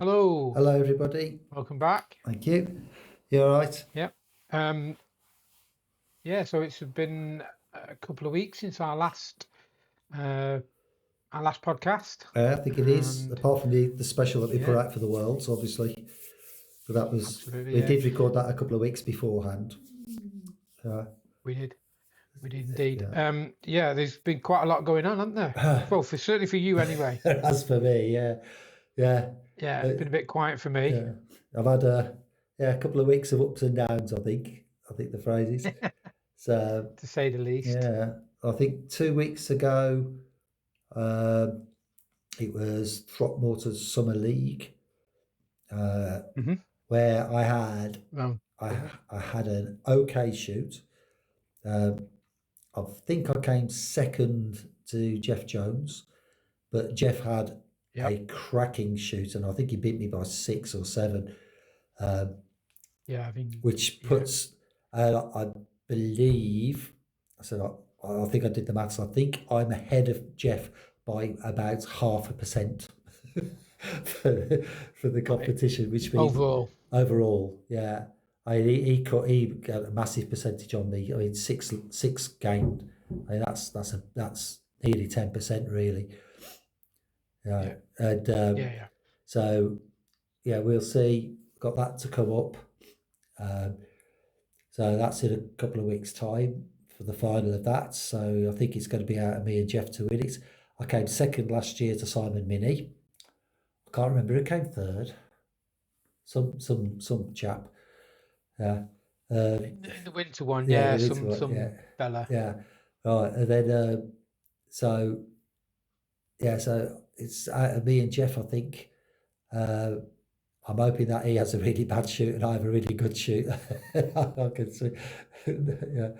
Hello, Hello, everybody. welcome back. Thank you. You all right? Yep. Um, so it's been a couple of weeks since uh, our last podcast, I think it is, and apart from the special that we put yeah, out for the Worlds, obviously. But absolutely, we yeah, did record that a couple of weeks beforehand. Uh, we did, we did indeed. yeah. There's been quite a lot going on, hasn't there? Well, certainly for you anyway. As for me, yeah. Yeah. Yeah, Uh, it's been a bit quiet for me, yeah. I've had a couple of weeks of ups and downs, I think. I think the phrase is. So, to say the least. yeah. I think 2 weeks ago, um, it was Throckmorton's Summer League. Hmm. Where I had Well, I I had an okay shoot. Um, I think I came second to Jeff Jones, but Jeff had yep, a cracking shoot, and I think he beat me by 6 or 7, um, yeah, I mean, which yeah, puts I believe I said I think I did the maths. I think I'm ahead of Jeff by about 0.5% for the right. competition, which means Overall, overall, yeah. He got a massive percentage on me. I mean, six gained. I mean, that's nearly 10% really. Yeah, yeah, and yeah. so yeah, we'll see. Got that to come up. Um, so that's in a couple of weeks' time for the final of that. So I think it's going to be out of me and Jeff to win it. I came second last year to Simon Minnie. I can't remember who came third. Some chap. Yeah. In the winter one, Yeah, yeah, the little one. Yeah, some fella. yeah. Right, and then so yeah, so it's out of me and Jeff. I think uh, I'm hoping that he has a really bad shoot and I have a really good shoot. I can see. Yeah.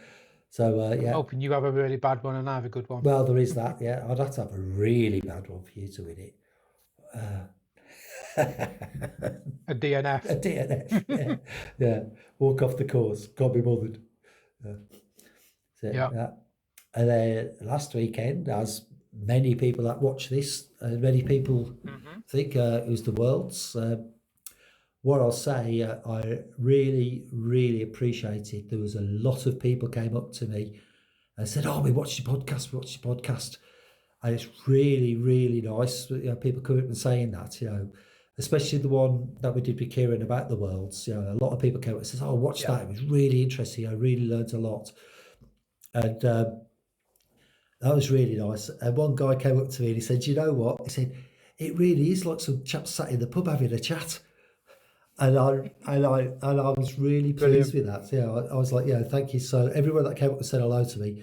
So I'm yeah. hoping you have a really bad one and I have a good one. Well, there is that. Yeah, I'd have to have a really bad one for you to win it. A A DNF. DNF. Yeah, yeah. Walk off the course. Can't be bothered. Yeah. So, Yeah. yeah. And then last weekend, as many people that watch this, many people Hmm. think it was the Worlds. What I'll say, I really, really appreciated. There was a lot of people came up to me and said, "Oh, we watched your podcast. We watched your podcast," and it's really, really nice. People coming up and saying that. Especially the one that we did with Kieran about the Worlds. A lot of people came up and says, "Oh, I watched Yeah. that. It was really interesting. I really learned a lot," and that was really nice. And one guy came up to me and he said, "You know what?" He said, "It really is like some chaps sat in the pub having a chat." And I was really pleased Brilliant. with that. I was like, thank you. So everyone that came up and said hello to me,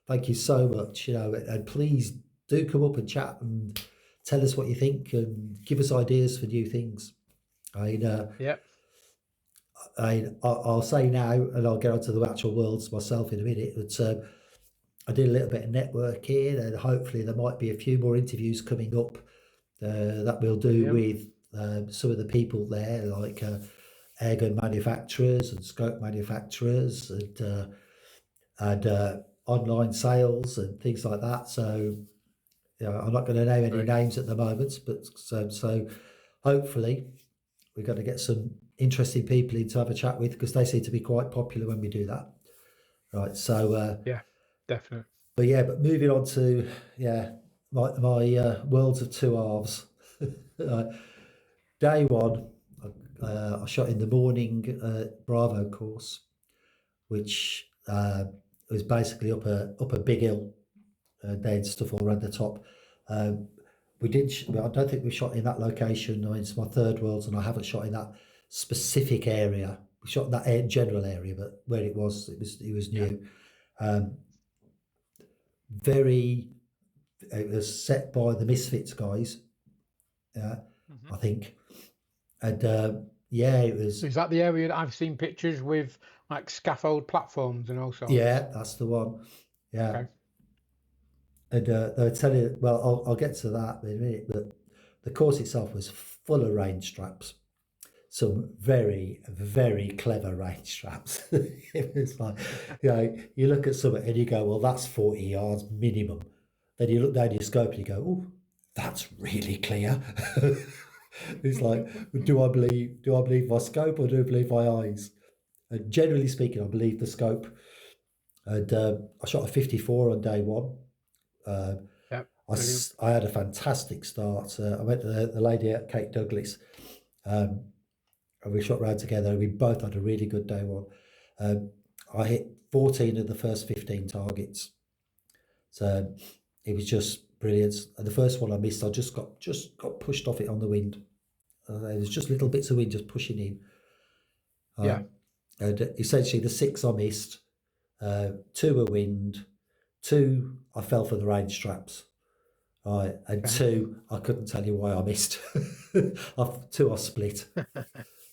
thank you so much. And please do come up and chat and tell us what you think and give us ideas for new things. I mean, Yeah. I'll say now, and I'll get onto the actual Worlds myself in a minute, but I did a little bit of networking, and hopefully there might be a few more interviews coming up that we'll do Brilliant. with some of the people there, like airgun manufacturers and scope manufacturers and online sales and things like that. So I'm not going to name any Great. names at the moment, but so hopefully we're going to get some interesting people in to have a chat with, because they seem to be quite popular when we do that. Right. So Yeah, definitely. but moving on to my worlds of two halves. uh, Day one, I shot in the morning Bravo course, which was basically up a big hill, then stuff all around the top. Um, we did. I don't think we shot in that location. I mean, it's my third Worlds, and I haven't shot in that specific area. We shot in that general area, but where it was Yeah. new. Um, very. It was set by the Misfits guys, Hmm. I think, and it was. Is that the area that I've seen pictures with like scaffold platforms and all sorts? Yeah, that's the one. Yeah, Okay. and they'll tell you. Well, I'll get to that in a minute. But the course itself was full of range straps. Some very, very clever range straps. It was like, you look at something and you go, "Well, that's 40 yards minimum." Then you look down your scope and you go, "Oh, that's really clear." It's like, do I believe my scope or do I believe my eyes? And generally speaking, I believe the scope. And I shot a 54 on day one. Yep, brilliant. I had a fantastic start. I went to the lady at Kate Douglas, and we shot round together. And we both had a really good day one. I hit 14 of the first 15 targets, so it was just brilliant. And the first one I missed, I just got pushed off it on the wind. There was just little bits of wind just pushing in. Yeah. And essentially the 6 I missed, 2 were wind, 2 I fell for the range straps. Right, and Okay. 2 I couldn't tell you why I missed. 2 I split.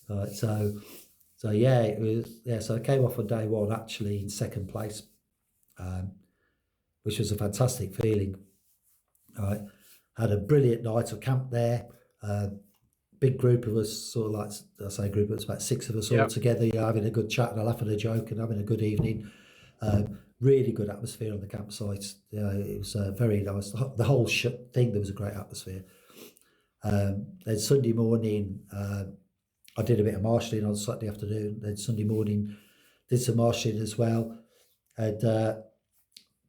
Right, so yeah, it was So I came off on day one actually in second place, which was a fantastic feeling. Right, had a brilliant night. I camped there. Big group of us, sort of like I say, group. It was about 6 of us all Yep. together, having a good chat and laughing a joke and having a good evening. Really good atmosphere on the campsite. It was very nice. The whole thing, there was a great atmosphere. Then Sunday morning, I did a bit of marshalling on Saturday afternoon. Then Sunday morning, did some marshalling as well. And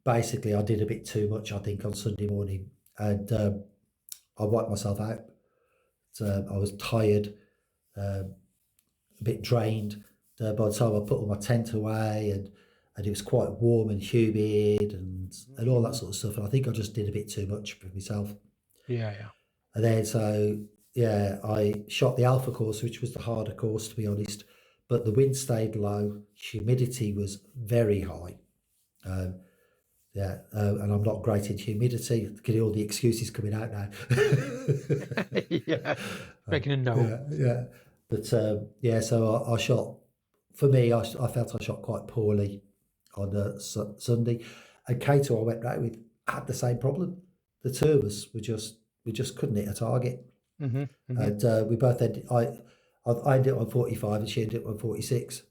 basically, I did a bit too much, I think, on Sunday morning. And I wiped myself out. I was tired, a bit drained. By the time I put all my tent away, and it was quite warm and humid and all that sort of stuff. And I think I just did a bit too much for myself. Yeah. And then I shot the alpha course, which was the harder course, to be honest. But the wind stayed low, humidity was very high. And I'm not great in humidity. Getting all the excuses coming out now. Yeah. Making a note. Yeah. But so I shot. For me, I felt I shot quite poorly on Sunday, and Kato I went round with had the same problem. The 2 of us we just couldn't hit a target, and we both ended. I ended up on 45, and she ended up on 46.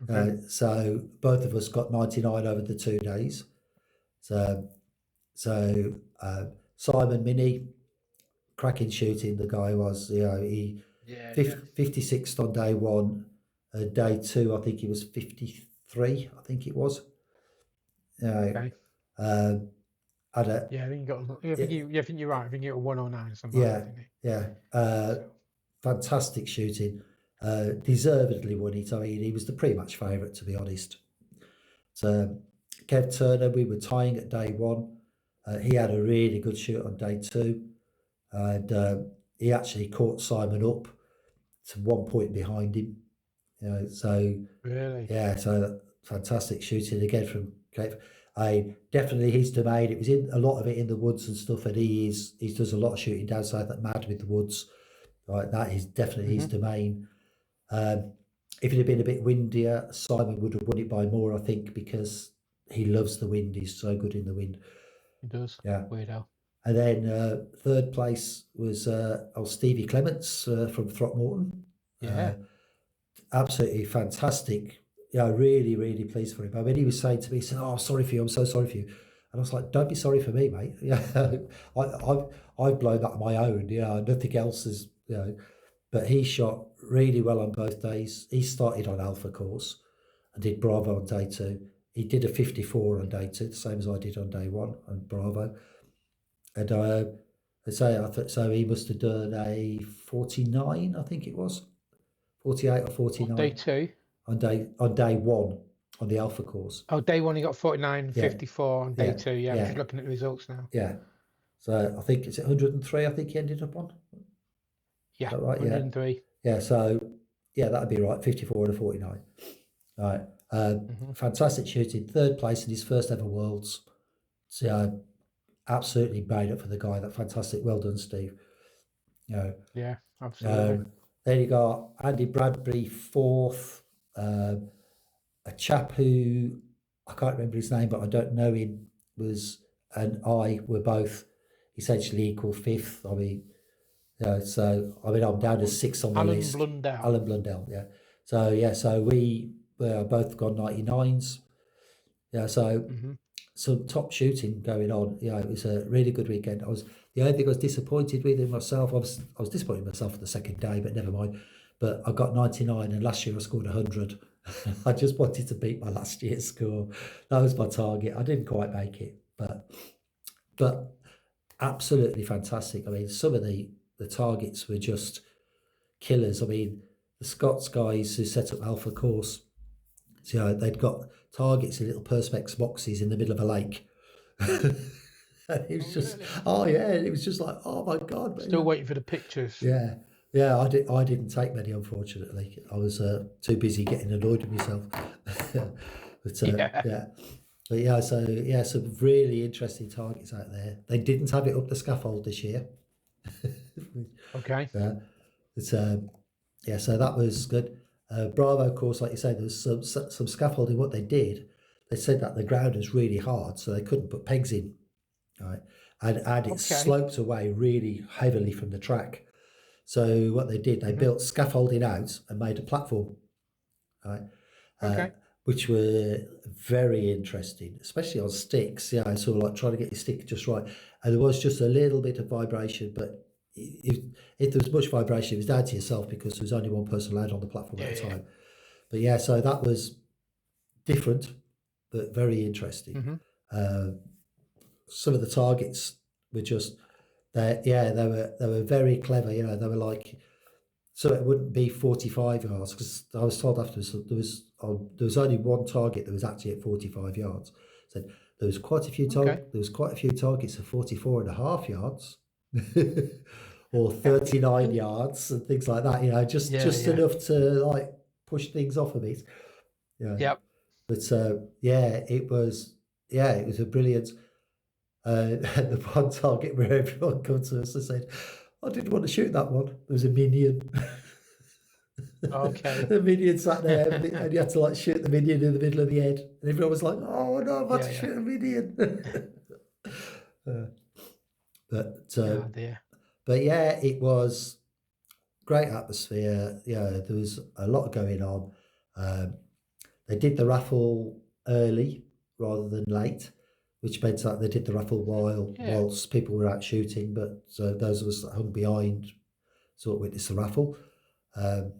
Okay. So both of us got 99 over the 2 days. So Simon Mini, cracking shooting. The guy was, he Yeah. 56th on day one. Day 2, I think he was 53. I think it was. Okay. Had a Yeah, I think you got. I think you're right. I think you got 109 or something like yeah that, didn't you? yeah So, fantastic shooting. Deservedly won it. I mean, he was the pre-match favourite, to be honest. So Kev Turner, we were tying at day 1. He had a really good shoot on day 2, and he actually caught Simon up to 1 point behind him. So really. so fantastic shooting again from Kev. Definitely his domain. It was in a lot of it in the woods and stuff, and he does a lot of shooting down south at Mad with the woods. Right, that is definitely his domain. If it had been a bit windier, Simon would have won it by more, I think, because he loves the wind. He's so good in the wind. He does. Yeah. Weirdo. And then third place was Stevie Clements from Throckmorton. Yeah. Absolutely fantastic. Yeah, really, really pleased for him. I mean, he was saying to me, he said, "Oh, sorry for you. I'm so sorry for you." And I was like, "Don't be sorry for me, mate. Yeah, I've blown that on my own. Yeah, nothing else is. But he shot really well on both days. He started on Alpha course and did Bravo on day 2. He did a 54 on day 2, the same as I did on day 1 on Bravo. And so he must have done a 49, I think it was, 48 or 49 Day 2. on day 1 on the Alpha course. Oh, day 1 he got 49 and 54 on day 2. Yeah, I'm just yeah. looking at the results now. Yeah. So I think it's 103. I think he ended up on. Yeah, Is that right? 103. Yeah. So that'd be right. 54 and a 49. Right. Fantastic shooting. Third place in his first ever Worlds. So absolutely made up for the guy. That fantastic. Well done, Steve. Yeah, absolutely. Then you got Andy Bradbury, 4th. A chap who I can't remember his name, but I don't know him, and I were both essentially equal 5th. I mean, I'm down to 6th on the list. Alan Blundell, yeah. So we both got 99s. Yeah, so some top shooting going on. It was a really good weekend. the only thing I was disappointed with in myself, I was disappointed in myself for the second day, but never mind. But I got 99, and last year I scored 100. I just wanted to beat my last year's score. That was my target. I didn't quite make it, but absolutely fantastic. I mean, some of the targets were just killers. I mean, the Scots guys who set up Alpha Course, so they'd got targets in little perspex boxes in the middle of a lake. And it was Oh, just, really? oh yeah, and it was just like, oh my god, but, Still waiting for the pictures. yeah, yeah. I didn't take many, unfortunately. I was too busy getting annoyed with myself. But Yeah. yeah, but yeah. So yeah, some really interesting targets out there. They didn't have it up the scaffold this year. Okay. Yeah, it's yeah. So that was good. Bravo, of course, like you say, there was some scaffolding. What they did, they said that the ground was really hard, so they couldn't put pegs in. Right, and it Okay. sloped away really heavily from the track. So what they did, they Hmm. built scaffolding out and made a platform, right? Uh, Okay. which were very interesting, especially on sticks. Yeah, sort of like trying to get your stick just right. And there was just a little bit of vibration, but if there was much vibration, it was down to yourself because there was only one person allowed on the platform Yeah. at a Yeah. time. But yeah, so that was different, but very interesting. Hmm. Uh, some of the targets were just they were very clever. You know, they were like, so it wouldn't be 45 yards because I was told afterwards that there was only one target that was actually at 45 yards. So there was Okay. there was quite a few targets at 44 and a half yards or Yeah. 39 yards and things like that. You know, Yeah. just Yeah. enough to like push things off a bit. Yeah, Yep. but yeah, it was a brilliant. The one target where everyone comes to us and said, "I didn't want to shoot that one." There was a minion. Okay. The minion sat there, and you had to like shoot the minion in the middle of the head, and everyone was like, "Oh no, I'm about Yeah. to Yeah. shoot a minion." uh, but Oh dear. but yeah, it was great atmosphere. Yeah, there was a lot going on. Um, they did the raffle early rather than late, which meant that they did the raffle Yeah. whilst people were out shooting, but those of us that hung behind sort of witnessed the raffle. Um,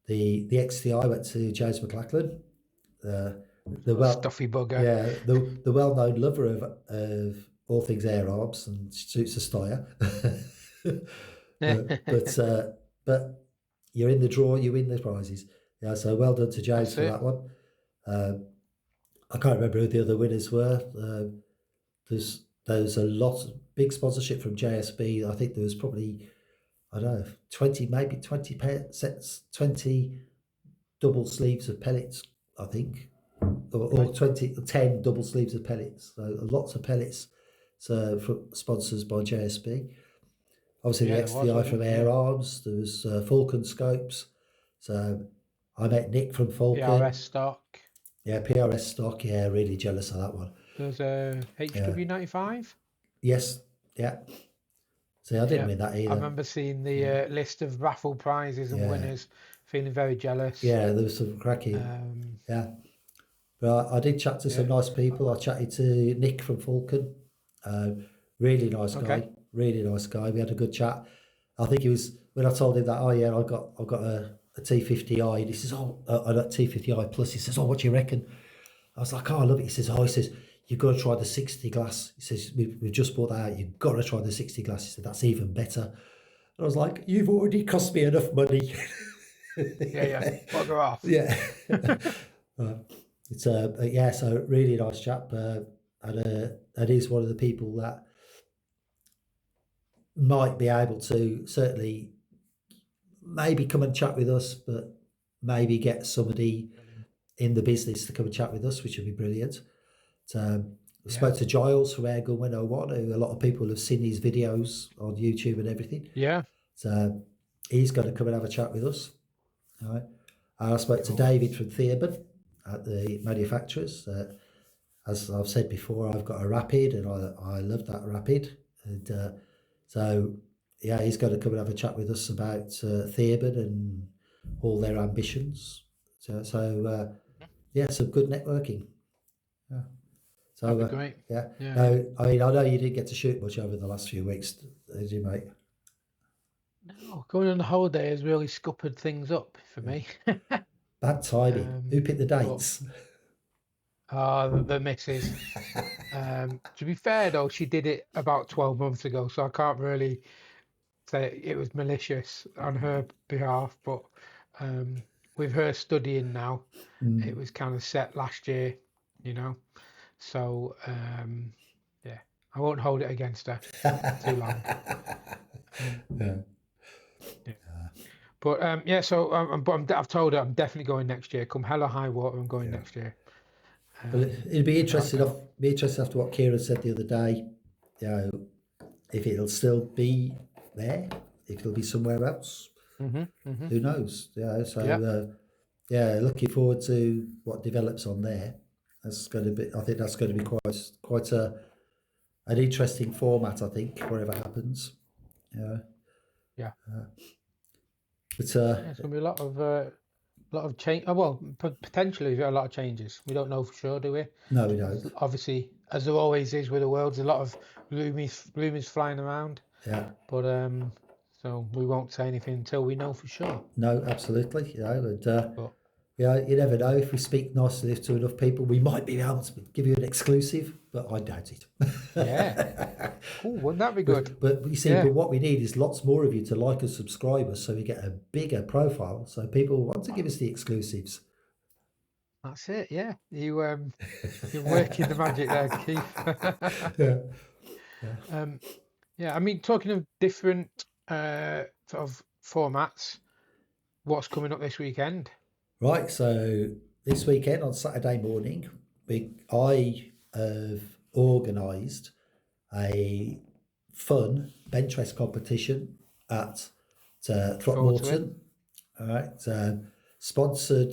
the XTI went to James McLachlan, uh, the Little well, stuffy bugger. yeah, the well known lover of all things air arms and shoots a styer. But but you're in the draw, you win the prizes. Yeah, so well done to James That's for it. that one. I can't remember who the other winners were. There's a lot big sponsorship from JSB. I think there was probably, I don't know, 20, maybe 20 sets, 20 double sleeves of pellets, I think, or Right. 20, 10 double sleeves of pellets. So lots of pellets. So for sponsors by JSB. Obviously Yeah, the there was, XTI wasn't from it? Yeah. Air Arms. There was Falcon Scopes. So I met Nick from PRS Falcon. stock. Yeah, PRS stock. Yeah, really jealous of that one. There's a Yeah. HW95. Yes. Yeah. See, I didn't Yeah. win that I either. remember seeing Yeah. the list of raffle prizes and Yeah. winners, feeling very jealous. Yeah, there was some cracking. Um, Yeah. But I did chat to some yeah. nice people. I chatted to Nick from Falcon. Uh, really nice Okay. guy. Really nice guy. We had a good chat. I think he was when I told him that. Oh yeah, I got a T50i. And he says, oh, I got T50i plus. He says, oh, what do you reckon? I was like, oh, I love it. He says, oh, he says, you've got to try the 60 glass. He says, we've just bought that out. You've got to try the 60 glass. He said, that's even better. And I was like, you've already cost me enough money. Yeah. Yeah. Bugger off. Yeah. It's yeah, so really nice chap, and he's one of the people that might be able to certainly maybe come and chat with us, but maybe get somebody Brilliant. in the business to come and chat with us, which would be brilliant. I Yeah. spoke to Giles from Airgun 101, who a lot of people have seen his videos on YouTube and everything. Yeah. So he's going to come and have a chat with us. All right. And I spoke to Cool. David from Theobald at the manufacturers. As I've said before, I've got a Rapid, and I love that Rapid. And so, yeah, he's going to come and have a chat with us about Theobald and all their ambitions. So yeah, some good networking. Yeah. So that'd be great. yeah. Yeah, No, I mean, I know you didn't get to shoot much over the last few weeks, did you, mate? no, going on the holiday has really scuppered things up for me. Bad timing. Who picked the But dates? the missus. To be fair though, she did it about 12 months ago, so I can't really say it was malicious on her behalf. But um, with her studying now, it was kind of set last year, you know. So yeah, I won't hold it against her too long. Um, Yeah. yeah. But yeah, so I've told her I'm definitely going next year. Come hell or high water, I'm going Yeah. next year. Well, it'd be I don't, interesting. Be interesting after what Kieran said the other day. You know, if it'll still be there, if it'll be somewhere else. hmm Who knows? Yeah. So Yeah, yeah, looking forward to what develops on there. That's going to be. I think that's going to be quite an interesting format. I think whatever happens. Yeah. yeah, But yeah. It's gonna be a lot of change. Oh, well, potentially a lot of changes. We don't know for sure, do we? no, we don't. Obviously, as there always is with the world, a lot of rumors flying around. Yeah. But so we won't say anything until we know for sure. No, absolutely. You know, and But yeah, you never know. If we speak nicely to enough people, we might be able to give you an exclusive, but I doubt it. yeah, oh, wouldn't that be good? But you see, Yeah, but what we need is lots more of you to like and subscribe us, so we get a bigger profile, so people want to give us the exclusives. that's it. Yeah, you're working the magic there, Keith. Yeah. um, yeah, I mean, talking of different sort of formats, what's coming up this weekend? Right. So this weekend on Saturday morning, I have organised a fun bench press competition at Look forward to it. Throckmorton. All right. Sponsored,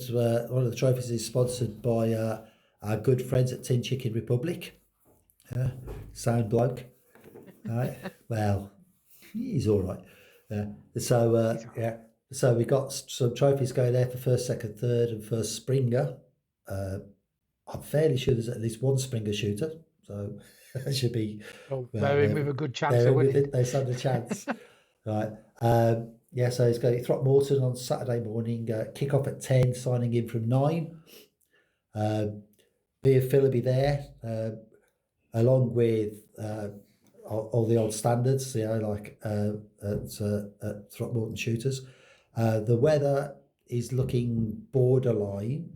one of the trophies is sponsored by our good friends at Tin Chicken Republic. Yeah, sound bloke. All right. Well, he's all right. Yeah. So, He's all right. yeah. So we got some trophies going there for first, second, third, and first Springer. I'm fairly sure there's at least one Springer shooter. So it should be, So well, they're in with a good chance they're of in with winning. it. They stand a chance. Right. Yeah, so it's going to Throckmorton on Saturday morning. Kick off at 10, signing in from 9. Me and Phil will be there, along with all the old standards, you know, like at Throckmorton Shooters. The weather is looking borderline,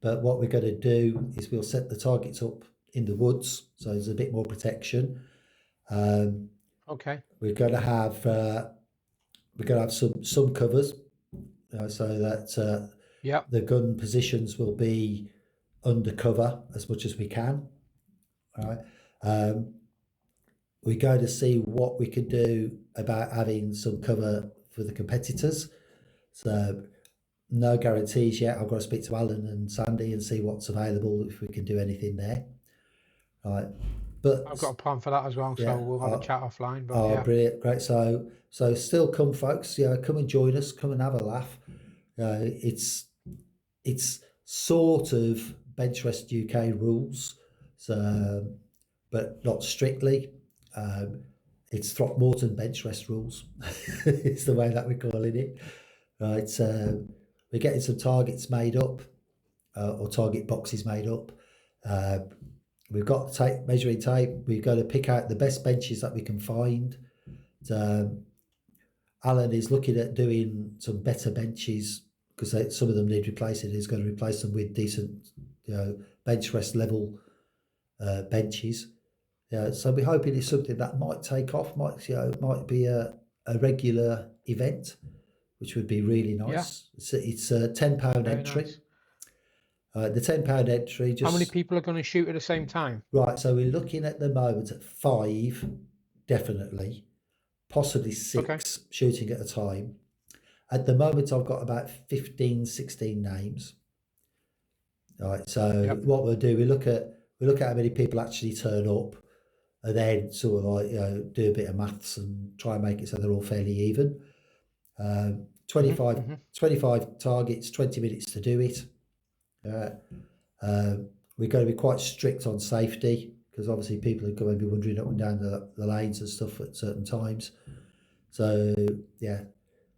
but what we're going to do is we'll set the targets up in the woods, so there's a bit more protection. Okay. We're going to have some covers, so that Yeah. the gun positions will be undercover as much as we can. All right. We're going to see what we can do about having some cover for the competitors. So no guarantees yet. I've got to speak to Alan and Sandy and see what's available, if we can do anything there. Right. But I've got a plan for that as well, so yeah, we'll have a chat offline. But oh, yeah, brilliant, great. So still come, folks. Yeah, come and join us. Come and have a laugh. It's sort of Bench Rest UK rules, so but not strictly. It's Throckmorton Bench Rest rules. It's the way that we're calling it. Right. We're getting some targets made up, or target boxes made up. We've got tape, measuring tape. We've got to pick out the best benches that we can find. Alan is looking at doing some better benches, because some of them need replacing. He's going to replace them with decent, bench rest level benches. Yeah, so we're hoping it's something that might take off. Might be a regular event, which would be really nice. yeah, It's a £10 very entry. nice. The £10 entry How many just people are going to shoot at the same time? right. So we're looking at the moment at 5, definitely, possibly Okay. 6 shooting at a time. At the moment, I've got about 15, 16 names. All right. So Yep. what we'll do, we look at how many people actually turn up, and then sort of like, do a bit of maths and try and make it so they're all fairly even. 25 targets, 20 minutes to do it. we've got to be quite strict on safety because obviously people are going to be wandering up and down the lanes and stuff at certain times. So yeah,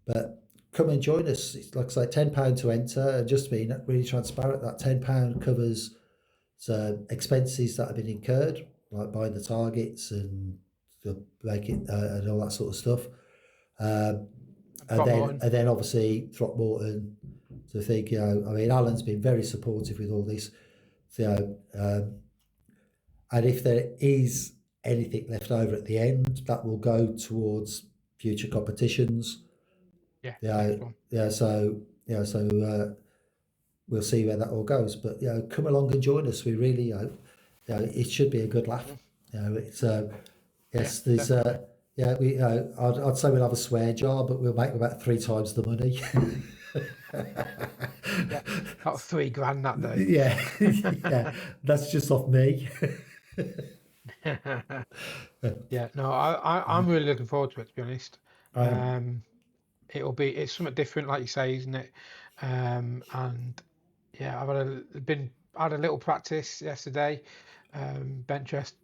but come and join us. It's like I say, £10 to enter, and just being really transparent. That £10 covers expenses that have been incurred, like buying the targets and the and all that sort of stuff. And then obviously Throckmorton. So I think, I mean, Alan's been very supportive with all this. So, and if there is anything left over at the end, that will go towards future competitions. Next one. So we'll see where that all goes. But come along and join us. We really, it should be a good laugh. It's yes, there's I'd say we'll have a swear jar, but we'll make about 3 times the money. Yeah, about £3,000 that day. Yeah, that's just off me. Yeah, no, I'm really looking forward to it, to be honest. It's something different, like you say, isn't it? And yeah, I've had a little practice yesterday, bench press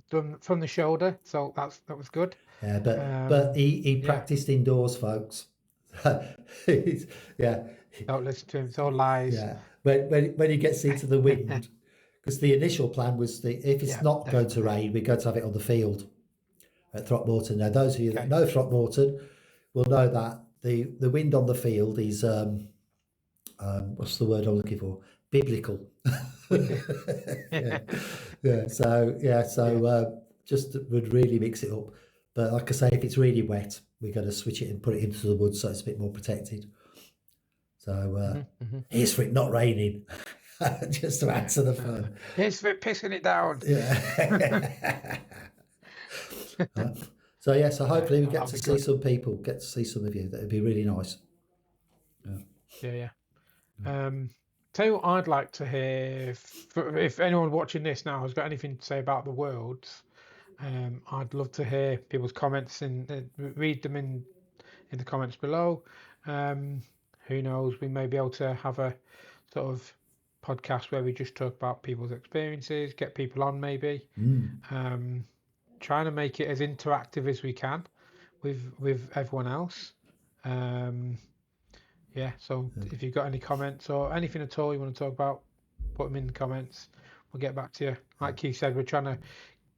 done from the shoulder, so that was good. Yeah, but he practiced indoors, folks. Yeah. Don't listen to him. It's all lies. Yeah. When he gets into the wind, because the initial plan was if it's not going to rain, we're going to have it on the field at Throckmorton. Now, those of you that know Throckmorton will know that the wind on the field is what's the word I'm looking for? Biblical. So just would really mix it up. But like I say, if it's really wet, we're going to switch it and put it into the woods so it's a bit more protected. So here's for it not raining, just to add to the fun. Here's for it pissing it down. Yeah. So hopefully we get to see some people, get to see some of you. That'd be really nice. Yeah. Tell you what I'd like to hear, if anyone watching this now has got anything to say about the Worlds, I'd love to hear people's comments and read them in the comments below. Who knows, we may be able to have a sort of podcast where we just talk about people's experiences, get people on maybe. Trying to make it as interactive as we can with everyone else. So if you've got any comments or anything at all you want to talk about, put them in the comments. We'll get back to you. Like Keith said, we're trying to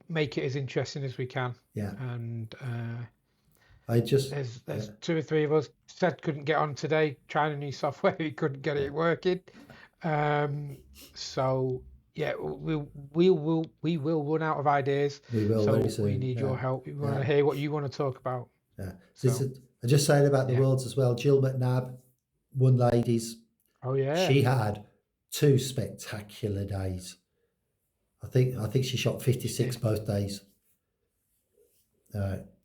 make it as interesting as we can. Yeah. And there's 2 or 3 of us said couldn't get on today, trying a new software, we couldn't get it working. So yeah, we will run out of ideas. We will very soon. We need your help. We want to hear what you want to talk about. Yeah. I'm just saying about the Worlds as well. Jill McNabb won ladies. Oh yeah. She had 2 spectacular days. I think she shot 56 both days.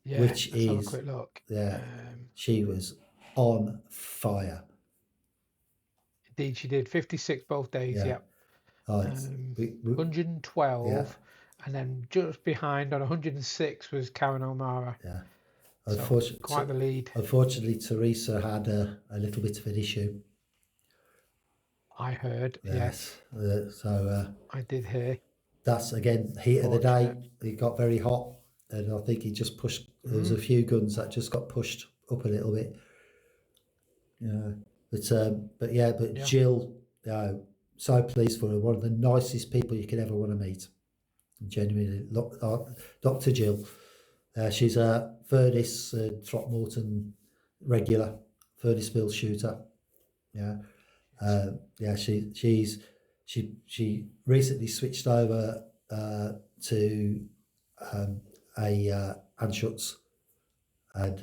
Which is have a quick look. Yeah. She was on fire. Indeed, she did 56 both days. Yeah. 112, and then just behind on 106 was Karen O'Mara. Yeah. Quite the lead. Unfortunately, Teresa had a little bit of an issue. I heard. Yes. I did hear. That's again heat of the day. It got very hot, and I think he just pushed. There was a few guns that just got pushed up a little bit. But Jill, so pleased for her. One of the nicest people you could ever want to meet. Genuinely, Dr. Jill. She's a Furnace Throckmorton regular, Furnace Mill shooter. She recently switched over to Anschutz, and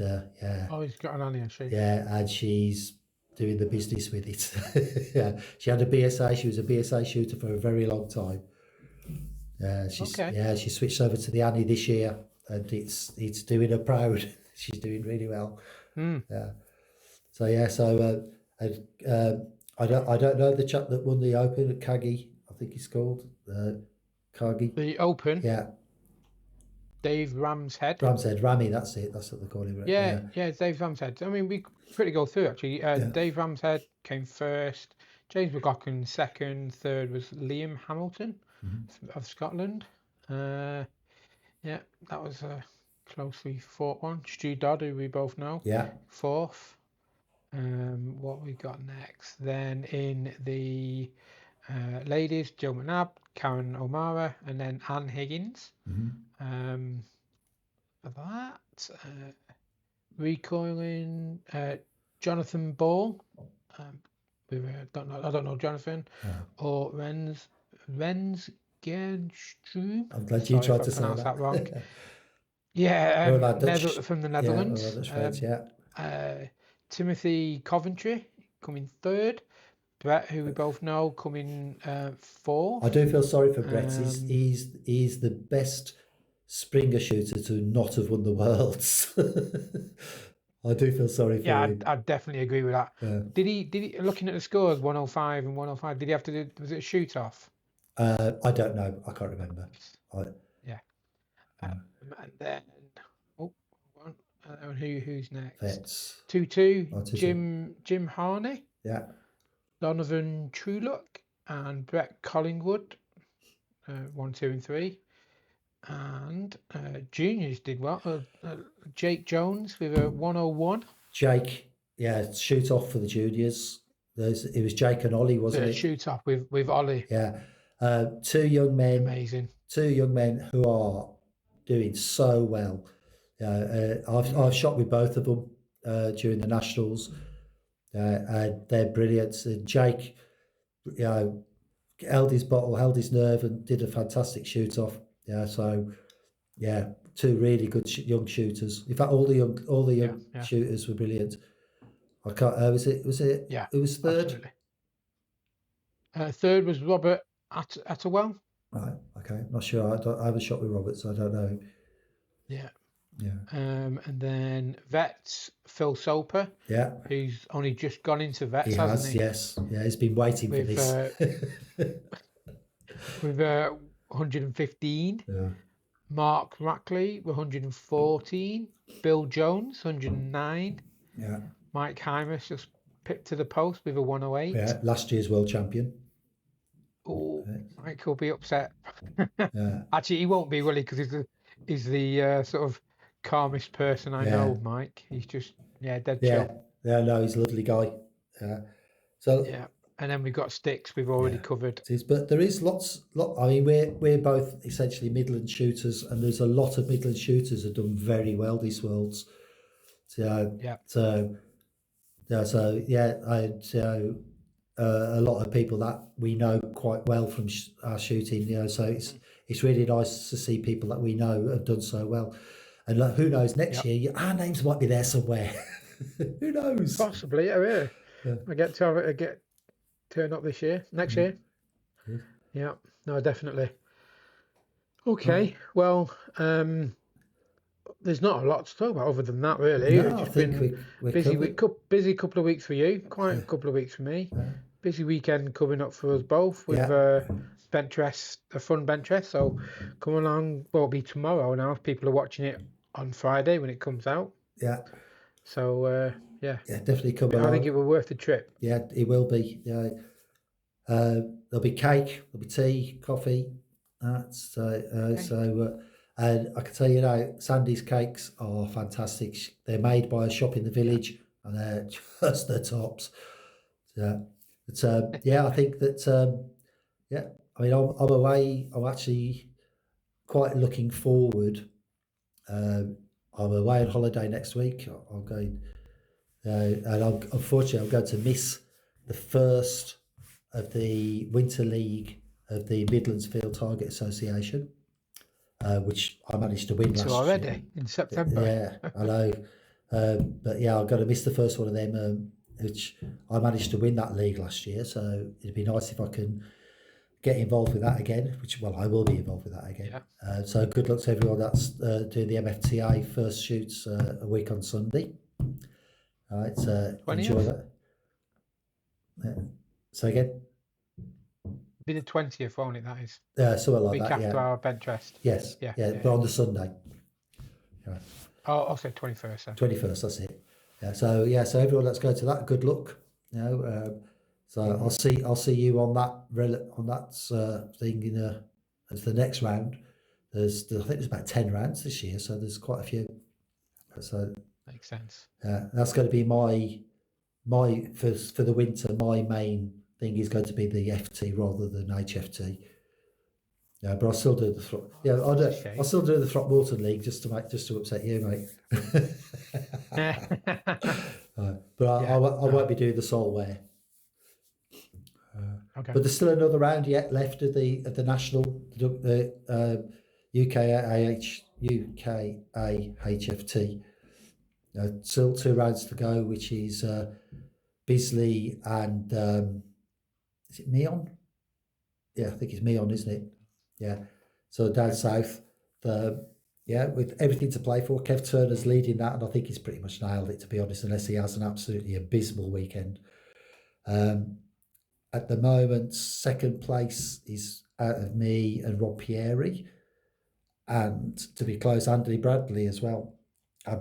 he's got an Annie, she. Yeah, and she's doing the business with it. Yeah, she had a BSA. She was a BSA shooter for a very long time. She switched over to the Annie this year, and it's doing her proud. She's doing really well. Yeah. I don't know the chap that won the Open at Kagi. I think he's called Kagi. The Open. Yeah. Dave Ramshead. Rami. That's it. That's what they call him. Yeah, Dave Ramshead. I mean, we pretty go through actually. Dave Ramshead came first. James McLaughlin second. Third was Liam Hamilton of Scotland. Yeah, that was a closely fought one. Stu Dodd, who we both know, Yeah. fourth. What we got next? Then in the ladies, Jill McNabb, Karen O'Mara, and then Anne Higgins. For that, recoiling, Jonathan Ball. I don't know Jonathan, or Renz Gernstrom. I'm glad you Sorry if tried I to say pronounced that wrong. that. Yeah, What about Dutch? from the Yeah, what Netherlands. about Dutch friends? Yeah. Timothy Coventry coming third. Brett, who we both know, coming fourth. I do feel sorry for Brett. He's the best Springer shooter to not have won the Worlds. I do feel sorry for Yeah, him. I'd definitely agree with that. Yeah. Did he looking at the scores 105 and 105? Did he have to do? Was it a shoot off? I don't know. I can't remember. Yeah. And then who's next? Vets. 2-2. Jim Harney. Yeah. Donovan Truelock and Brett Collingwood. 1, 2, and 3. And juniors did well. Jake Jones with a 101. Jake, yeah, shoot off for the juniors. It was Jake and Ollie, wasn't it? Shoot off with Ollie. Yeah. Two young men. Amazing. Two young men who are doing so well. I've shot with both of them during the nationals, and they're brilliant. And Jake, held his bottle, held his nerve, and did a fantastic shoot off. Yeah, so yeah, two really good young shooters. In fact, all the young shooters were brilliant. I can't. Was it? Yeah, it was third. Absolutely. Third was Robert Attewell. Right. Okay. Not sure. I haven't shot with Robert, so I don't know. Yeah. Yeah. And then vets Phil Soper. Yeah. Who's only just gone into vets, hasn't he? Yes. Yeah. He's been waiting for this. With 115. Yeah. Mark Rackley, 114. Bill Jones, 109. Yeah. Mike Hymas just pipped to the post with a 108. Yeah. Last year's world champion. Oh, Mike will be upset. Yeah. Actually, he won't be, will he? Because he's the sort of calmest person I know, Mike. He's just, dead chill. Yeah, no, he's a lovely guy. So yeah. And then we've got Sticks we've already covered. But there is I mean, we're both essentially Midland shooters, and there's a lot of Midland shooters have done very well these Worlds. A lot of people that we know quite well from our shooting. So it's really nice to see people that we know have done so well. And who knows, next year our names might be there somewhere. Who knows? Possibly, really. Yeah. I get to turn up this year, next year. Yeah, no, definitely. Okay, well, there's not a lot to talk about other than that, really. No, I think we're busy couple of weeks for you, quite a couple of weeks for me. Busy weekend coming up for us both with bench rest, a fun bench rest. So come along. Well, it'll be tomorrow now if people are watching it on Friday when it comes out. Yeah. So definitely come along. I think it will be worth the trip. Yeah, it will be. Yeah. There'll be cake, there'll be tea, coffee. And I can tell you now, Sandy's cakes are fantastic. They're made by a shop in the village, and they're just the tops. I think that. I mean, I'm away. I'm actually quite looking forward. I'm away on holiday next week. I'm going, and unfortunately, I'm going to miss the first of the Winter League of the Midlands Field Target Association, which I managed to win last year. In September. Yeah, I know. But I'm going to miss the first one of them, which I managed to win that league last year. So it'd be nice if I can get involved with that again, I will be involved with that again. Yeah. So good luck to everyone that's doing the MFTA first shoots a week on Sunday. All right, so enjoy that. So again? Be the 20th, won't it? That is. Something like week that. Week after our bench rest. Yes. Yeah. But on the Sunday. Right. Oh, I'll say 21st. 21st. That's it. Yeah. So everyone, let's go to that. Good luck. So I'll see you on that thing as the next round. I think there's about 10 rounds this year, so there's quite a few. So Makes sense. that's going to be my for the winter. My main thing is going to be the FT rather than HFT. Yeah, but I'll still do the I'll still do the Throckmorton League just to upset you, mate. But I won't be doing the Solware. Okay. But there's still another round yet left of the national UKA HFT. Still 2 rounds to go, which is Bisley and is it Meon? Yeah, I think it's Meon, isn't it? Yeah. So down south, with everything to play for. Kev Turner's leading that, and I think he's pretty much nailed it, to be honest, unless he has an absolutely abysmal weekend. At the moment, second place is out of me and Rob Pieri, and to be close, Anthony Bradley as well.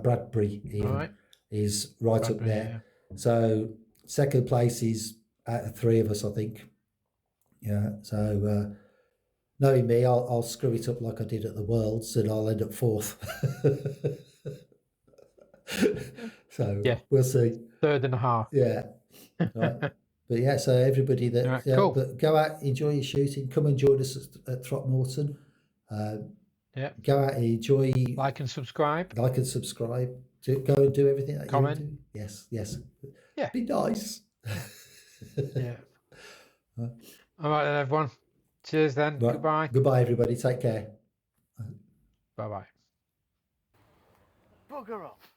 Bradbury even is right up there. Yeah. So second place is out of 3 of us, I think. Yeah. So knowing me, I'll screw it up like I did at the Worlds, and I'll end up 4th. So yeah, we'll see. 3rd and a half. Yeah. Right. But yeah, so everybody that cool. But go out, enjoy your shooting. Come and join us at Throckmorton. Go out and enjoy. Like and subscribe. Go and do everything that comment. You do. Yes. Yeah. Be nice. Yeah. All right then, everyone. Cheers then. Right. Goodbye. Goodbye, everybody. Take care. Bye-bye. Bugger off.